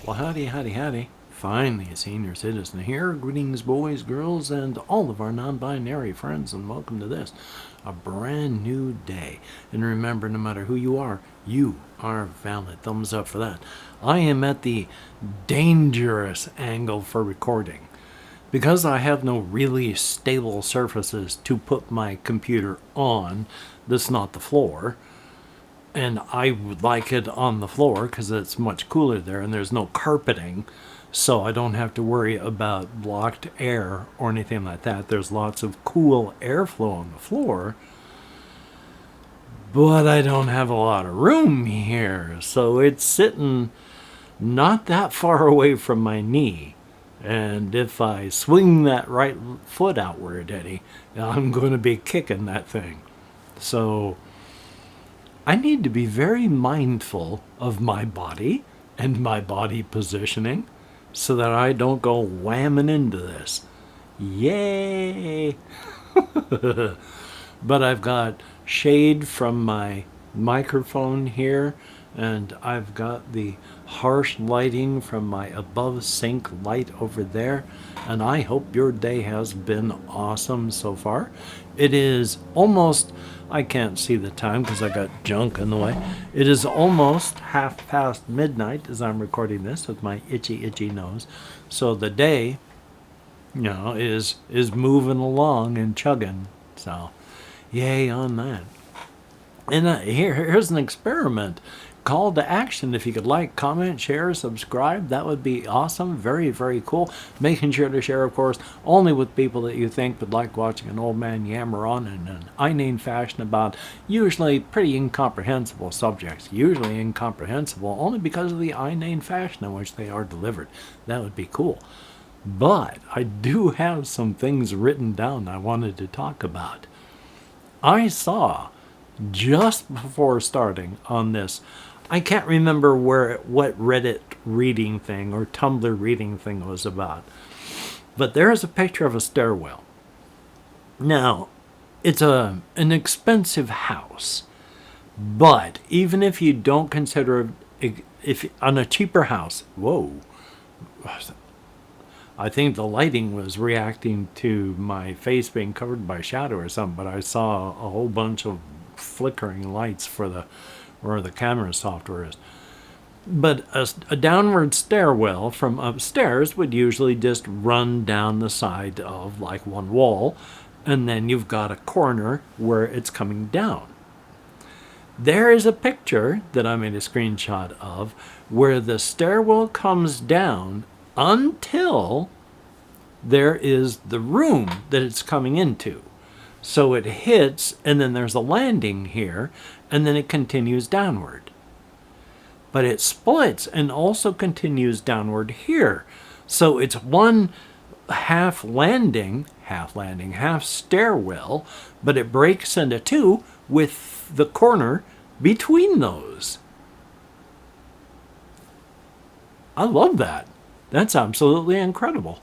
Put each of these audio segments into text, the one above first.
Well, howdy, howdy, howdy. Finally, a senior citizen here. Greetings, boys, girls, and all of our non binary friends, and welcome to this, a brand new day. And remember, no matter who you are valid. Thumbs up for that. I am at the dangerous angle for recording. Because I have no really stable surfaces to put my computer on that's not the floor, and I would like it on the floor because it's much cooler there and there's no carpeting, so I don't have to worry about blocked air or anything like that. There's lots of cool airflow on the floor, but I don't have a lot of room here, so it's sitting not that far away from my knee. And if I swing that right foot outward, Eddie, I'm going to be kicking that thing. So I need to be very mindful of my body and my body positioning so that I don't go whamming into this. Yay! But I've got shade from my microphone here, and I've got the harsh lighting from my above sink light over there, and I hope your day has been awesome so far. It is almost, I can't see the time because I got junk in the way. It is almost half past midnight as I'm recording this with my itchy nose. So the day, is moving along and chugging. So yay on that. And here's an experiment. Call to action. If you could like, comment, share, subscribe, that would be awesome. Very, very cool. Making sure to share, of course, only with people that you think would like watching an old man yammer on in an inane fashion about usually pretty incomprehensible subjects. Usually incomprehensible only because of the inane fashion in which they are delivered. That would be cool. But I do have some things written down I wanted to talk about. I saw just before starting on this, I can't remember what Reddit reading thing or Tumblr reading thing was about, but there is a picture of a stairwell. Now, it's an expensive house, but even if you don't consider it, if on a cheaper house, whoa, I think the lighting was reacting to my face being covered by shadow or something, but I saw a whole bunch of flickering lights for where the camera software is. But a downward stairwell from upstairs would usually just run down the side of like one wall, and then you've got a corner where it's coming down. There is a picture that I made a screenshot of where the stairwell comes down until there is the room that it's coming into. So it hits, and then there's a landing here, and then it continues downward. But it splits and also continues downward here. So it's one half stairwell, but it breaks into two with the corner between those. I love that. That's absolutely incredible.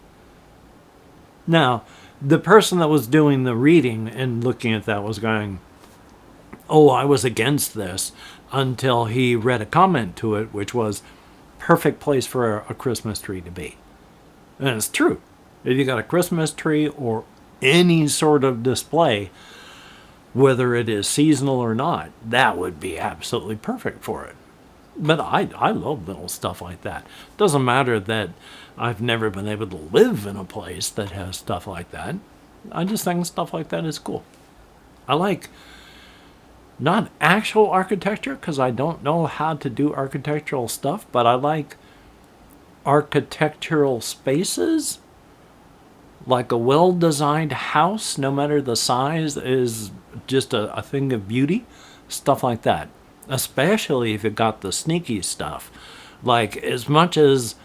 Now, the person that was doing the reading and looking at that was going, oh, I was against this, until he read a comment to it, which was, perfect place for a Christmas tree to be. And it's true. If you got a Christmas tree or any sort of display, whether it is seasonal or not, that would be absolutely perfect for it. But I love little stuff like that. Doesn't matter that I've never been able to live in a place that has stuff like that. I just think stuff like that is cool. I like not actual architecture because I don't know how to do architectural stuff, but I like architectural spaces. Like a well-designed house, no matter the size, is just a thing of beauty. Stuff like that. Especially if it got the sneaky stuff. Like, as much as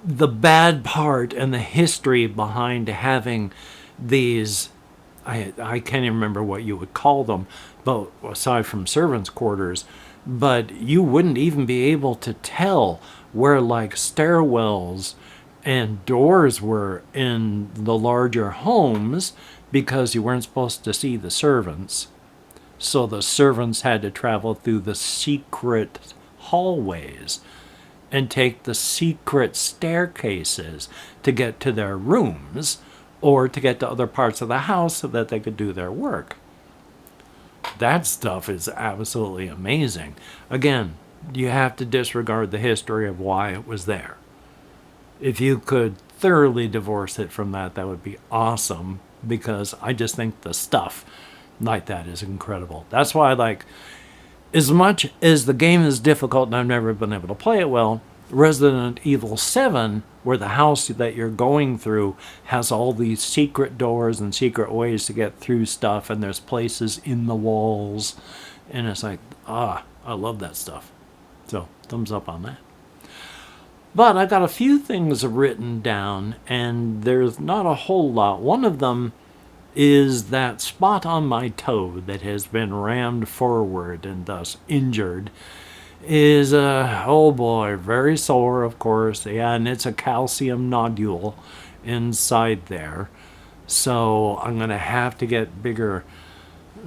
the bad part and the history behind having these, I can't even remember what you would call them, but aside from servants' quarters, but you wouldn't even be able to tell where like stairwells and doors were in the larger homes because you weren't supposed to see the servants. So the servants had to travel through the secret hallways and take the secret staircases to get to their rooms or to get to other parts of the house so that they could do their work. That stuff is absolutely amazing. Again, you have to disregard the history of why it was there. If you could thoroughly divorce it from that, that would be awesome, because I just think the stuff like that is incredible. That's why I like, as much as the game is difficult and I've never been able to play it well, Resident Evil 7, where the house that you're going through has all these secret doors and secret ways to get through stuff, and there's places in the walls, and it's like, I love that stuff. So, thumbs up on that. But I got a few things written down, and there's not a whole lot. One of them is that spot on my toe that has been rammed forward and thus injured is, oh boy, very sore, of course. Yeah, and it's a calcium nodule inside there. So I'm going to have to get bigger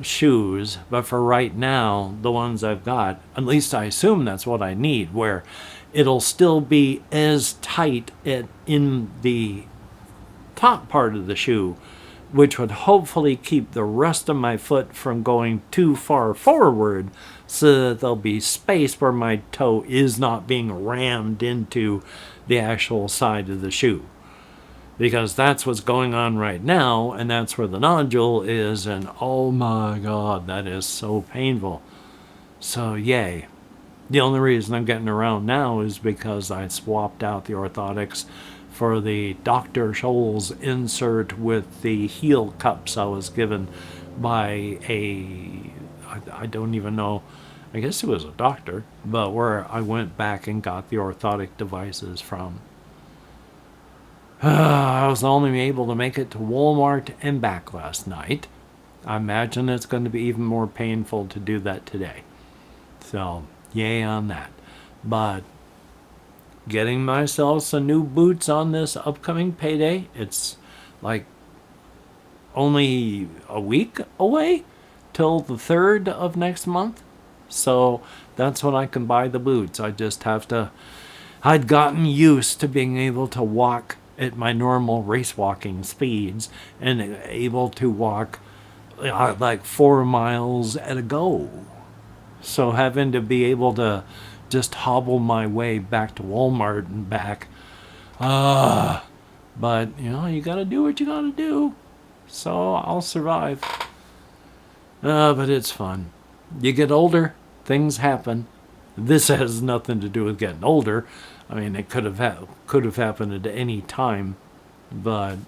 shoes. But for right now, the ones I've got, at least I assume that's what I need, where it'll still be as tight in the top part of the shoe, which would hopefully keep the rest of my foot from going too far forward, so that there'll be space where my toe is not being rammed into the actual side of the shoe. Because that's what's going on right now, and that's where the nodule is, and oh my god, that is so painful. So yay. The only reason I'm getting around now is because I swapped out the orthotics for the Dr. Scholl's insert with the heel cups I was given by I don't even know, I guess it was a doctor, but where I went back and got the orthotic devices from. I was only able to make it to Walmart and back last night. I imagine it's going to be even more painful to do that today. So, yay on that. But getting myself some new boots on this upcoming payday. It's like only a week away till the 3rd of next month. So that's when I can buy the boots. I just have to... I'd gotten used to being able to walk at my normal race walking speeds and able to walk like 4 miles at a go. So having to be able to just hobble my way back to Walmart and back. But, you gotta do what you gotta do. So I'll survive. But it's fun. You get older, things happen. This has nothing to do with getting older. I mean, it could have happened at any time. But,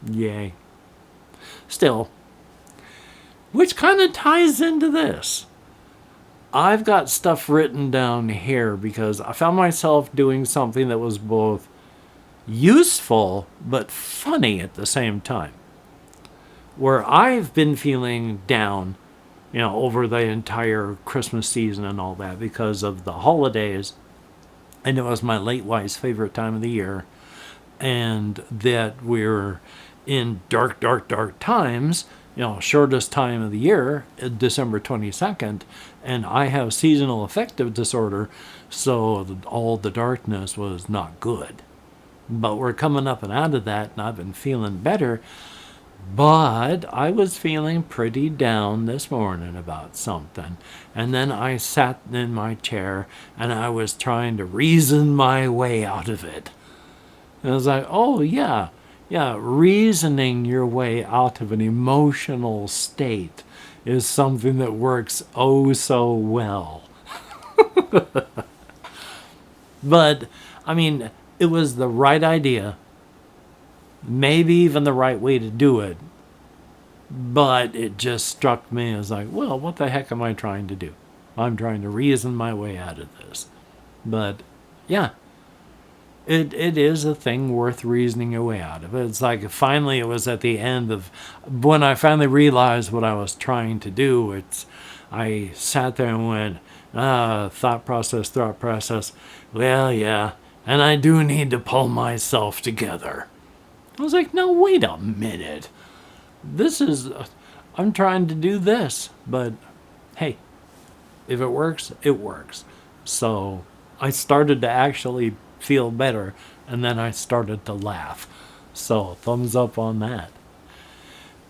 yay. Still, which kind of ties into this. I've got stuff written down here because I found myself doing something that was both useful but funny at the same time. Where I've been feeling down, over the entire Christmas season and all that because of the holidays. And it was my late wife's favorite time of the year. And that we're in dark, dark, dark times. Shortest time of the year, December 22nd, and I have seasonal affective disorder, so all the darkness was not good. But we're coming up and out of that, and I've been feeling better, but I was feeling pretty down this morning about something, and then I sat in my chair, and I was trying to reason my way out of it. And I was like, oh yeah, reasoning your way out of an emotional state is something that works oh so well. But, I mean, it was the right idea, maybe even the right way to do it, but it just struck me as like, well, what the heck am I trying to do? I'm trying to reason my way out of this. But, yeah. It is a thing worth reasoning your way out of. It's like finally it was at the end of when I finally realized what I was trying to do. I sat there and went, thought process. Well, yeah, and I do need to pull myself together. I was like, no, wait a minute. I'm trying to do this, but hey, if it works, it works. So I started to actually feel better, and then I started to laugh. So, thumbs up on that.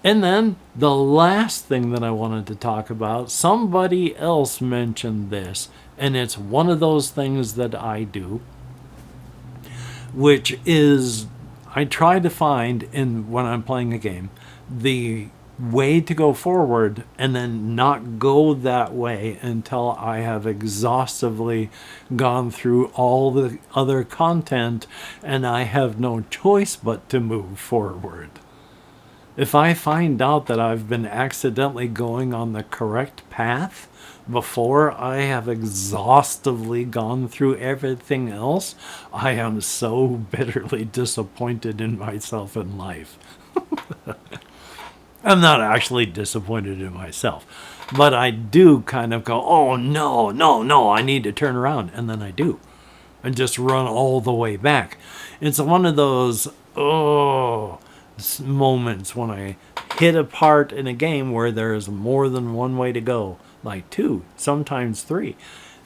And then the last thing that I wanted to talk about, somebody else mentioned this, and it's one of those things that I do, which is I try to find when I'm playing a game the way to go forward and then not go that way until I have exhaustively gone through all the other content and I have no choice but to move forward. If I find out that I've been accidentally going on the correct path before I have exhaustively gone through everything else, I am so bitterly disappointed in myself in life. I'm not actually disappointed in myself, but I do kind of go, oh no, no, no, I need to turn around. And then I do, and just run all the way back. It's one of those, moments when I hit a part in a game where there's more than one way to go, like 2, sometimes 3.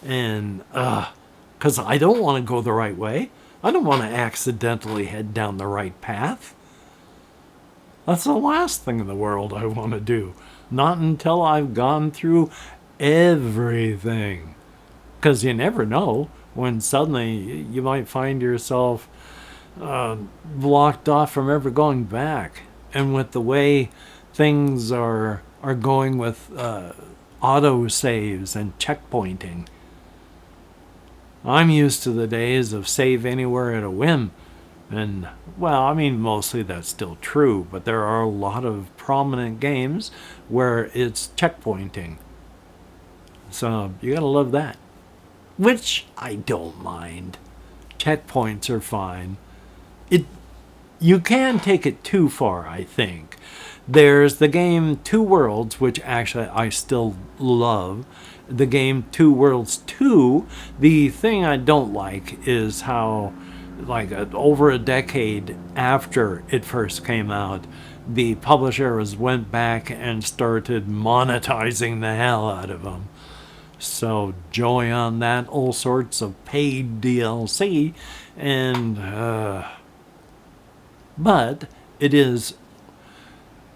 And, because I don't want to go the right way. I don't want to accidentally head down the right path. That's the last thing in the world I want to do. Not until I've gone through everything. Because you never know when suddenly you might find yourself blocked off from ever going back. And with the way things are going with auto saves and checkpointing, I'm used to the days of save anywhere at a whim. And, well, I mean, mostly that's still true, but there are a lot of prominent games where it's checkpointing. So you gotta love that. Which I don't mind. Checkpoints are fine. You can take it too far, I think. There's the game Two Worlds, which actually I still love. The game Two Worlds 2, the thing I don't like is how, like, over a decade after it first came out, the publishers went back and started monetizing the hell out of them. So joy on that, all sorts of paid DLC, and but it is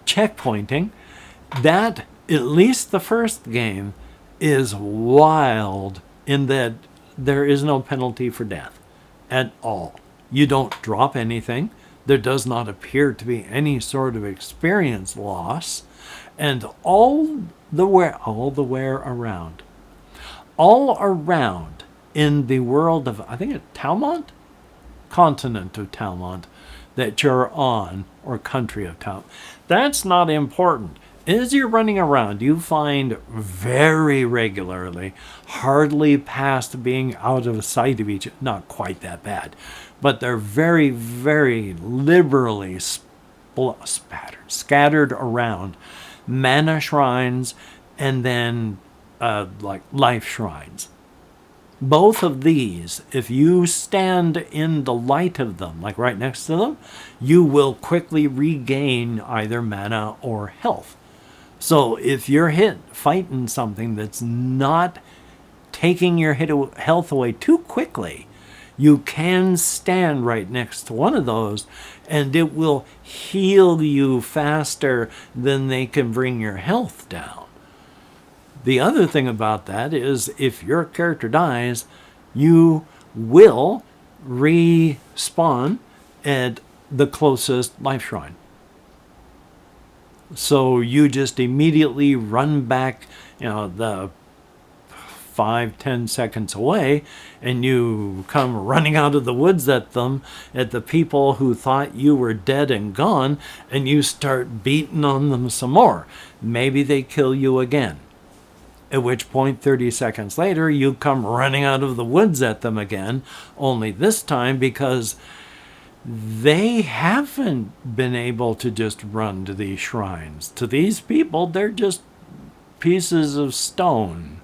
checkpointing. That, at least the first game, is wild in that there is no penalty for death at all. You don't drop anything. There does not appear to be any sort of experience loss, and all the way around in the world of, I think it's Talmont, continent of Talmont, that you're on, or country of Talmont. That's not important. As you're running around, you find very regularly, hardly past being out of sight of each other, not quite that bad, but they're very, very liberally scattered around mana shrines and then like life shrines. Both of these, if you stand in the light of them, like right next to them, you will quickly regain either mana or health. So if you're fighting something that's not taking your health away too quickly, you can stand right next to one of those and it will heal you faster than they can bring your health down. The other thing about that is if your character dies, you will respawn at the closest life shrine. So you just immediately run back, the 5-10 seconds away, and you come running out of the woods at the people who thought you were dead and gone, and you start beating on them some more. Maybe they kill you again. At which point, 30 seconds later, you come running out of the woods at them again, only this time because they haven't been able to just run to these shrines. To these people, they're just pieces of stone.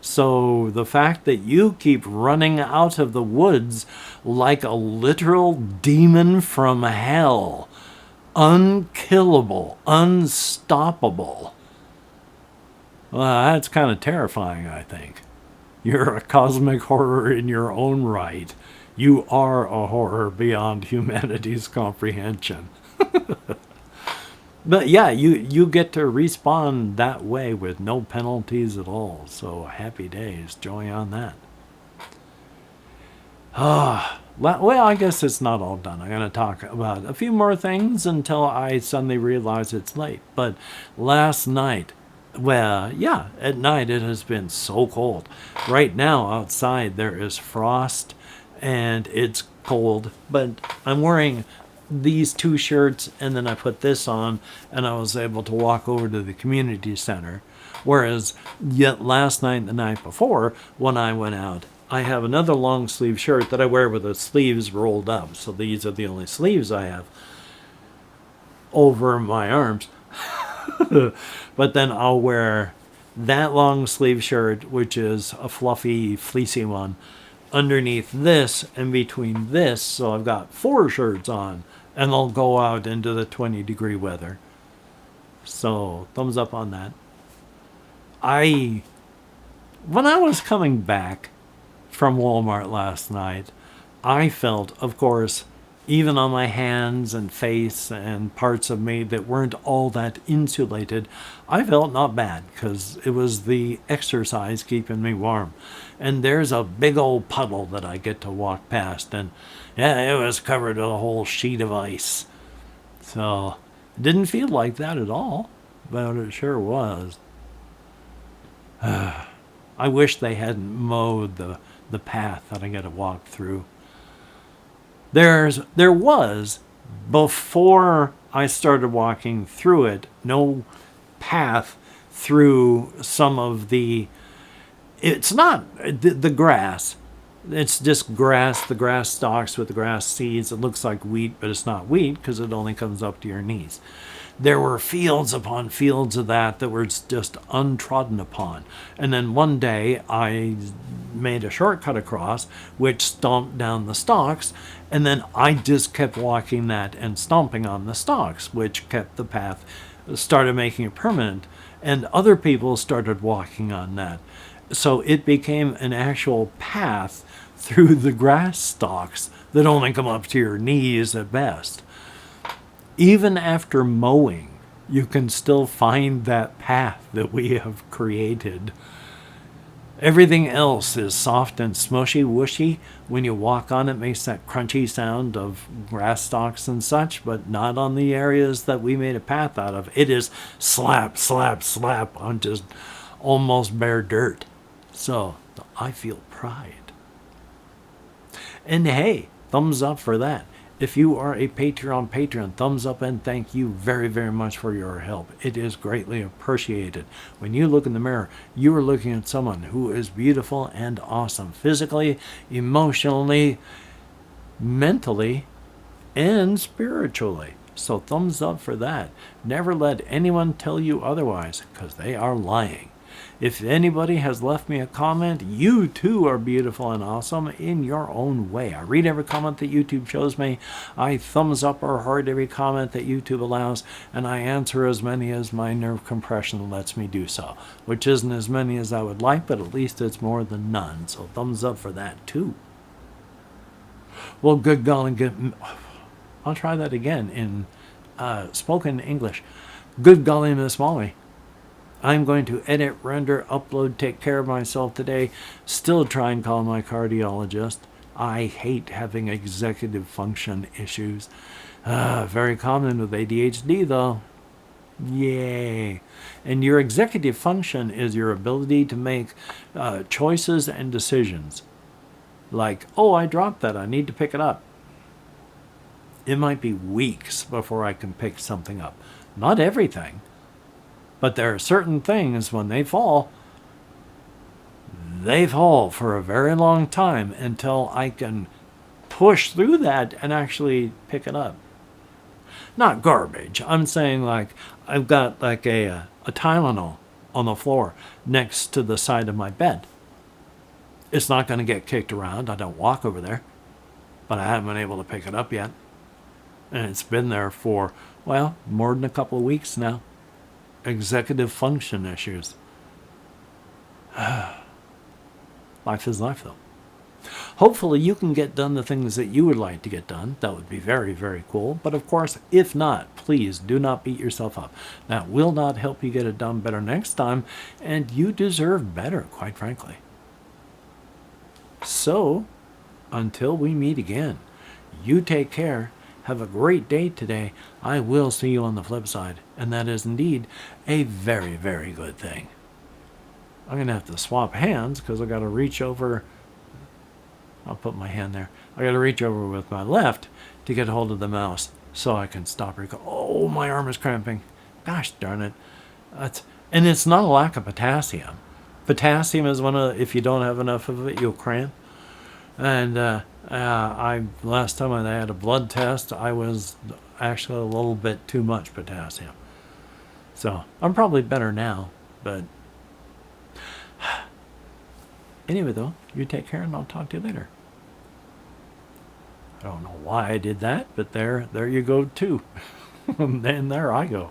So the fact that you keep running out of the woods like a literal demon from hell, unkillable, unstoppable, well, that's kind of terrifying, I think. You're a cosmic horror in your own right. You are a horror beyond humanity's comprehension. But yeah, you get to respawn that way with no penalties at all. So happy days. Joy on that. Well, I guess it's not all done. I'm going to talk about a few more things until I suddenly realize it's late. But last night, well, yeah, at night it has been so cold. Right now outside there is frost and it's cold, but I'm wearing these two shirts and then I put this on and I was able to walk over to the community center. Whereas yet last night and the night before when I went out, I have another long sleeve shirt that I wear with the sleeves rolled up. So these are the only sleeves I have over my arms. But then I'll wear that long sleeve shirt, which is a fluffy, fleecy one, underneath this and between this. So I've got 4 shirts on and I'll go out into the 20-degree weather. So thumbs up on that. When I was coming back from Walmart last night, I felt, of course, even on my hands and face and parts of me that weren't all that insulated, I felt not bad because it was the exercise keeping me warm. And there's a big old puddle that I get to walk past, and yeah, it was covered with a whole sheet of ice. So it didn't feel like that at all, but it sure was. I wish they hadn't mowed the path that I got to walk through. There was, before I started walking through it, no path through some of it's not the grass. It's just grass, the grass stalks with the grass seeds. It looks like wheat, but it's not wheat because it only comes up to your knees. There were fields upon fields of that were just untrodden upon. And then one day I made a shortcut across, which stomped down the stalks. And then I just kept walking that and stomping on the stalks, which kept the path, started making it permanent. And other people started walking on that. So it became an actual path through the grass stalks that only come up to your knees at best. Even after mowing, you can still find that path that we have created. Everything else is soft and smushy, whooshy. When you walk on it, it makes that crunchy sound of grass stalks and such, but not on the areas that we made a path out of. It is slap, slap, slap on just almost bare dirt. So I feel pride. And hey, thumbs up for that. If you are a Patreon patron, thumbs up and thank you very, very much for your help. It is greatly appreciated. When you look in the mirror, you are looking at someone who is beautiful and awesome, physically, emotionally, mentally, and spiritually. So thumbs up for that. Never let anyone tell you otherwise, because they are lying. If anybody has left me a comment, you too are beautiful and awesome in your own way. I read every comment that YouTube shows me. I thumbs up or heart every comment that YouTube allows, and I answer as many as my nerve compression lets me do so, which isn't as many as I would like, but at least it's more than none. So thumbs up for that too. Well, good golly, I'll try that again in spoken English. Good golly, Miss Molly. I'm going to edit, render, upload, take care of myself today. Still try and call my cardiologist. I hate having executive function issues. Very common with ADHD though. Yay. And your executive function is your ability to make choices and decisions. Like, oh, I dropped that. I need to pick it up. It might be weeks before I can pick something up. Not everything. But there are certain things, when they fall for a very long time until I can push through that and actually pick it up. Not garbage. I'm saying like I've got like a Tylenol on the floor next to the side of my bed. It's not going to get kicked around. I don't walk over there. But I haven't been able to pick it up yet. And it's been there for, well, more than a couple of weeks now. Executive function issues. Life is life, though. Hopefully you can get done the things that you would like to get done. That would be very, very cool. But of course, if not, please do not beat yourself up. That will not help you get it done better next time, and you deserve better, quite frankly. So, until we meet again, you take care. Have a great day today. I will see you on the flip side, and that is indeed a very, very good thing. I'm going to have to swap hands because I got to reach over. I'll put my hand there. I got to reach over with my left to get hold of the mouse so I can stop recording. Oh, my arm is cramping. Gosh darn it. And it's not a lack of potassium. Potassium is if you don't have enough of it, you'll cramp. And last time I had a blood test, I was actually a little bit too much potassium. So I'm probably better now, but anyway, though, you take care, and I'll talk to you later. I don't know why I did that, but there you go too. And there I go.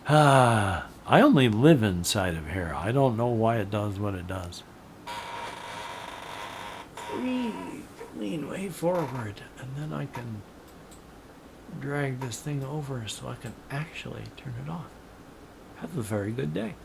I only live inside of here. I don't know why it does what it does. Lean way forward, and then I can drag this thing over so I can actually turn it off. Have a very good day.